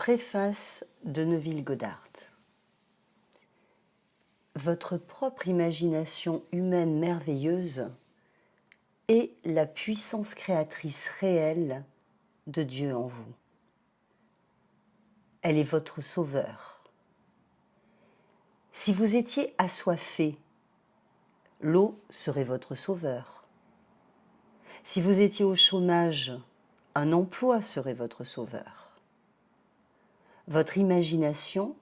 Préface de Neville Goddard. Votre propre imagination humaine merveilleuse est la puissance créatrice réelle de Dieu en vous. Elle est votre sauveur. Si vous étiez assoiffé, l'eau serait votre sauveur. Si vous étiez au chômage, un emploi serait votre sauveur. Votre imagination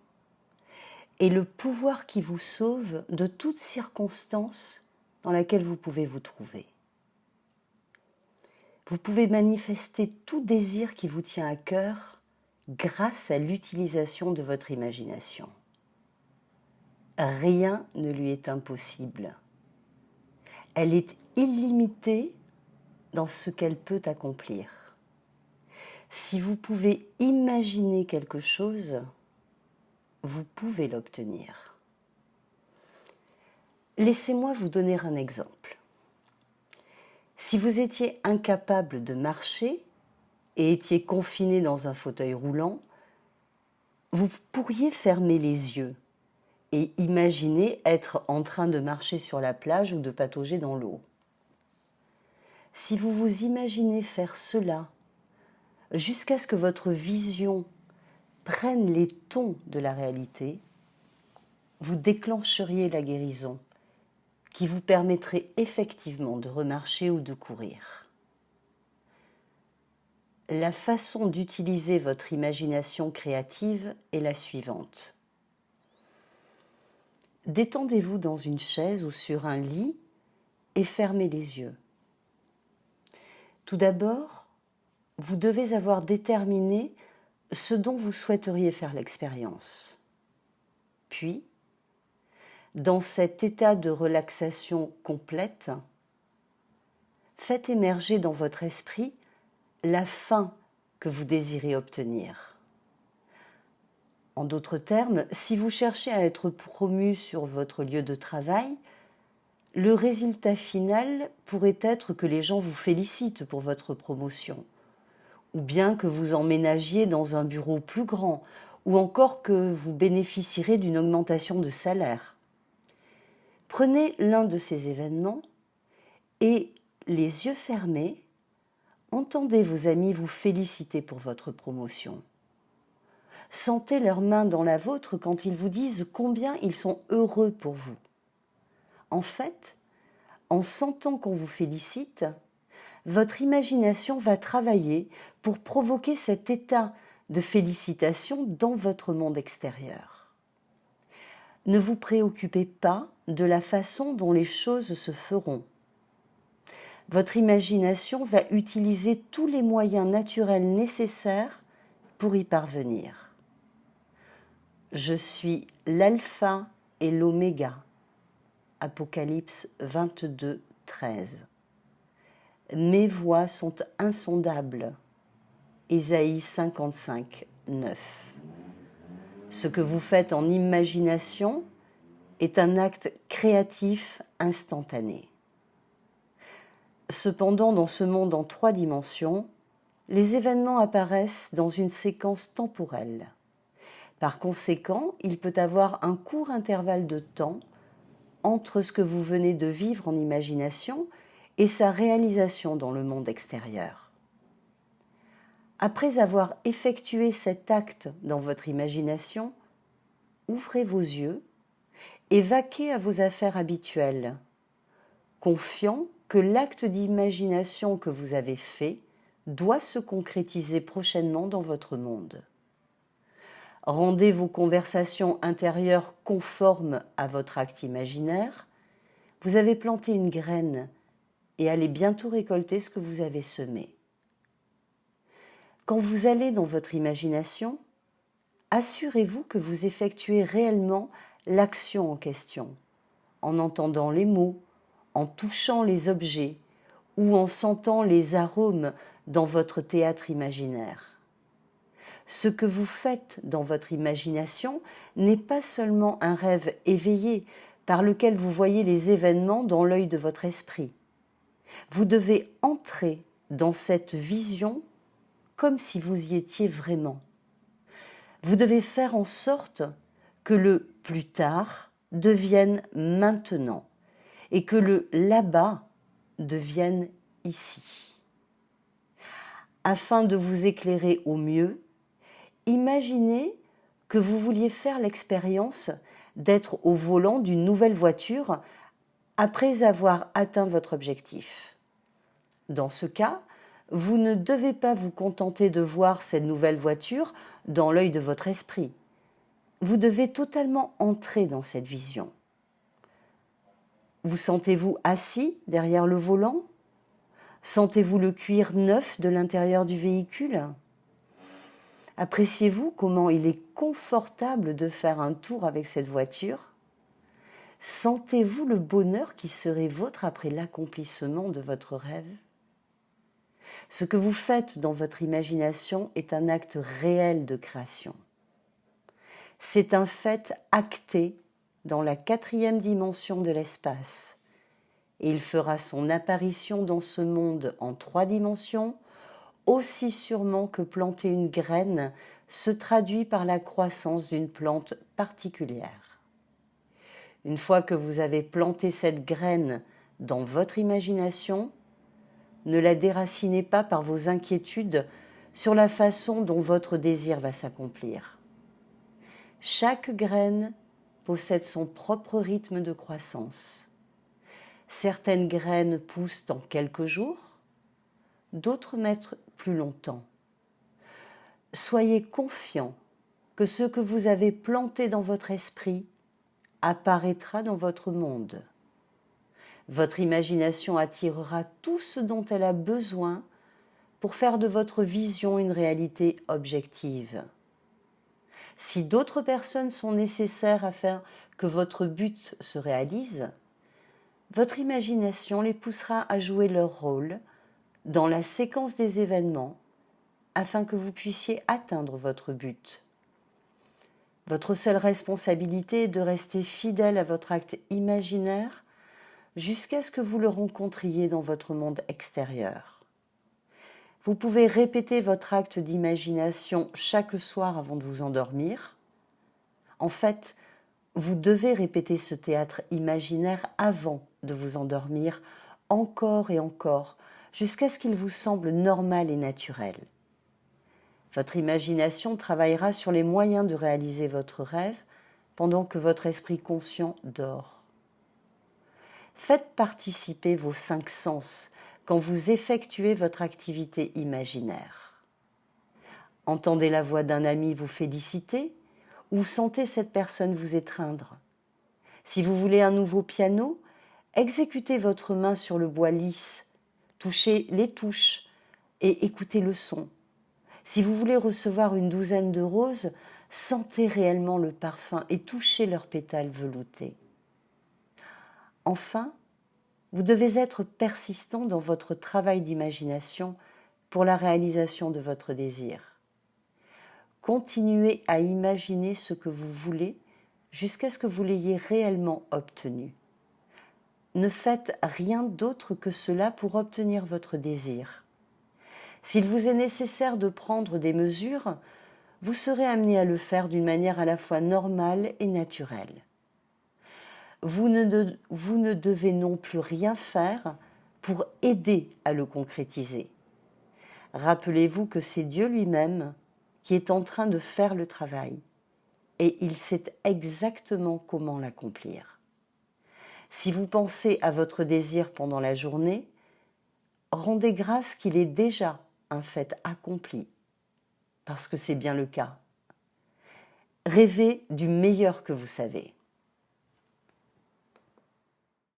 est le pouvoir qui vous sauve de toute circonstance dans laquelle vous pouvez vous trouver. Vous pouvez manifester tout désir qui vous tient à cœur grâce à l'utilisation de votre imagination. Rien ne lui est impossible. Elle est illimitée dans ce qu'elle peut accomplir. Si vous pouvez imaginer quelque chose, vous pouvez l'obtenir. Laissez-moi vous donner un exemple. Si vous étiez incapable de marcher et étiez confiné dans un fauteuil roulant, vous pourriez fermer les yeux et imaginer être en train de marcher sur la plage ou de patauger dans l'eau. Si vous vous imaginez faire cela jusqu'à ce que votre vision prenne les tons de la réalité, vous déclencheriez la guérison qui vous permettrait effectivement de remarcher ou de courir. La façon d'utiliser votre imagination créative est la suivante. Détendez-vous dans une chaise ou sur un lit et fermez les yeux. Tout d'abord, vous devez avoir déterminé ce dont vous souhaiteriez faire l'expérience. Puis, dans cet état de relaxation complète, faites émerger dans votre esprit la fin que vous désirez obtenir. En d'autres termes, si vous cherchez à être promu sur votre lieu de travail, le résultat final pourrait être que les gens vous félicitent pour votre promotion, ou bien que vous emménagiez dans un bureau plus grand, ou encore que vous bénéficierez d'une augmentation de salaire. Prenez l'un de ces événements et, les yeux fermés, entendez vos amis vous féliciter pour votre promotion. Sentez leurs mains dans la vôtre quand ils vous disent combien ils sont heureux pour vous. En fait, en sentant qu'on vous félicite, votre imagination va travailler pour provoquer cet état de félicitation dans votre monde extérieur. Ne vous préoccupez pas de la façon dont les choses se feront. Votre imagination va utiliser tous les moyens naturels nécessaires pour y parvenir. Je suis l'alpha et l'oméga. Apocalypse 22, 13. Mes voies sont insondables. Ésaïe 55, 9. Ce que vous faites en imagination est un acte créatif instantané. Cependant, dans ce monde en 3 dimensions, les événements apparaissent dans une séquence temporelle. Par conséquent, il peut avoir un court intervalle de temps entre ce que vous venez de vivre en imagination et sa réalisation dans le monde extérieur. Après avoir effectué cet acte dans votre imagination, ouvrez vos yeux et vaquez à vos affaires habituelles, confiant que l'acte d'imagination que vous avez fait doit se concrétiser prochainement dans votre monde. Rendez vos conversations intérieures conformes à votre acte imaginaire. Vous avez planté une graine et allez bientôt récolter ce que vous avez semé. Quand vous allez dans votre imagination, assurez-vous que vous effectuez réellement l'action en question, en entendant les mots, en touchant les objets ou en sentant les arômes dans votre théâtre imaginaire. Ce que vous faites dans votre imagination n'est pas seulement un rêve éveillé par lequel vous voyez les événements dans l'œil de votre esprit. Vous devez entrer dans cette vision comme si vous y étiez vraiment. Vous devez faire en sorte que le plus tard devienne maintenant et que le là-bas devienne ici. Afin de vous éclairer au mieux, imaginez que vous vouliez faire l'expérience d'être au volant d'une nouvelle voiture après avoir atteint votre objectif. Dans ce cas, vous ne devez pas vous contenter de voir cette nouvelle voiture dans l'œil de votre esprit. Vous devez totalement entrer dans cette vision. Vous sentez-vous assis derrière le volant? Sentez-vous le cuir neuf de l'intérieur du véhicule? Appréciez-vous comment il est confortable de faire un tour avec cette voiture? Sentez-vous le bonheur qui serait vôtre après l'accomplissement de votre rêve? Ce que vous faites dans votre imagination est un acte réel de création. C'est un fait acté dans la 4e dimension de l'espace. Et il fera son apparition dans ce monde en 3 dimensions, aussi sûrement que planter une graine se traduit par la croissance d'une plante particulière. Une fois que vous avez planté cette graine dans votre imagination, ne la déracinez pas par vos inquiétudes sur la façon dont votre désir va s'accomplir. Chaque graine possède son propre rythme de croissance. Certaines graines poussent en quelques jours, d'autres mettent plus longtemps. Soyez confiant que ce que vous avez planté dans votre esprit apparaîtra dans votre monde. Votre imagination attirera tout ce dont elle a besoin pour faire de votre vision une réalité objective. Si d'autres personnes sont nécessaires afin que votre but se réalise, votre imagination les poussera à jouer leur rôle dans la séquence des événements afin que vous puissiez atteindre votre but. Votre seule responsabilité est de rester fidèle à votre acte imaginaire jusqu'à ce que vous le rencontriez dans votre monde extérieur. Vous pouvez répéter votre acte d'imagination chaque soir avant de vous endormir. En fait, vous devez répéter ce théâtre imaginaire avant de vous endormir, encore et encore, jusqu'à ce qu'il vous semble normal et naturel. Votre imagination travaillera sur les moyens de réaliser votre rêve pendant que votre esprit conscient dort. Faites participer vos 5 sens quand vous effectuez votre activité imaginaire. Entendez la voix d'un ami vous féliciter ou sentez cette personne vous étreindre. Si vous voulez un nouveau piano, exécutez votre main sur le bois lisse, touchez les touches et écoutez le son. Si vous voulez recevoir une 12aine de roses, sentez réellement le parfum et touchez leurs pétales veloutés. Enfin, vous devez être persistant dans votre travail d'imagination pour la réalisation de votre désir. Continuez à imaginer ce que vous voulez jusqu'à ce que vous l'ayez réellement obtenu. Ne faites rien d'autre que cela pour obtenir votre désir. S'il vous est nécessaire de prendre des mesures, vous serez amené à le faire d'une manière à la fois normale et naturelle. Vous ne devez non plus rien faire pour aider à le concrétiser. Rappelez-vous que c'est Dieu lui-même qui est en train de faire le travail et il sait exactement comment l'accomplir. Si vous pensez à votre désir pendant la journée, rendez grâce qu'il est déjà un fait accompli, parce que c'est bien le cas. Rêvez du meilleur que vous savez.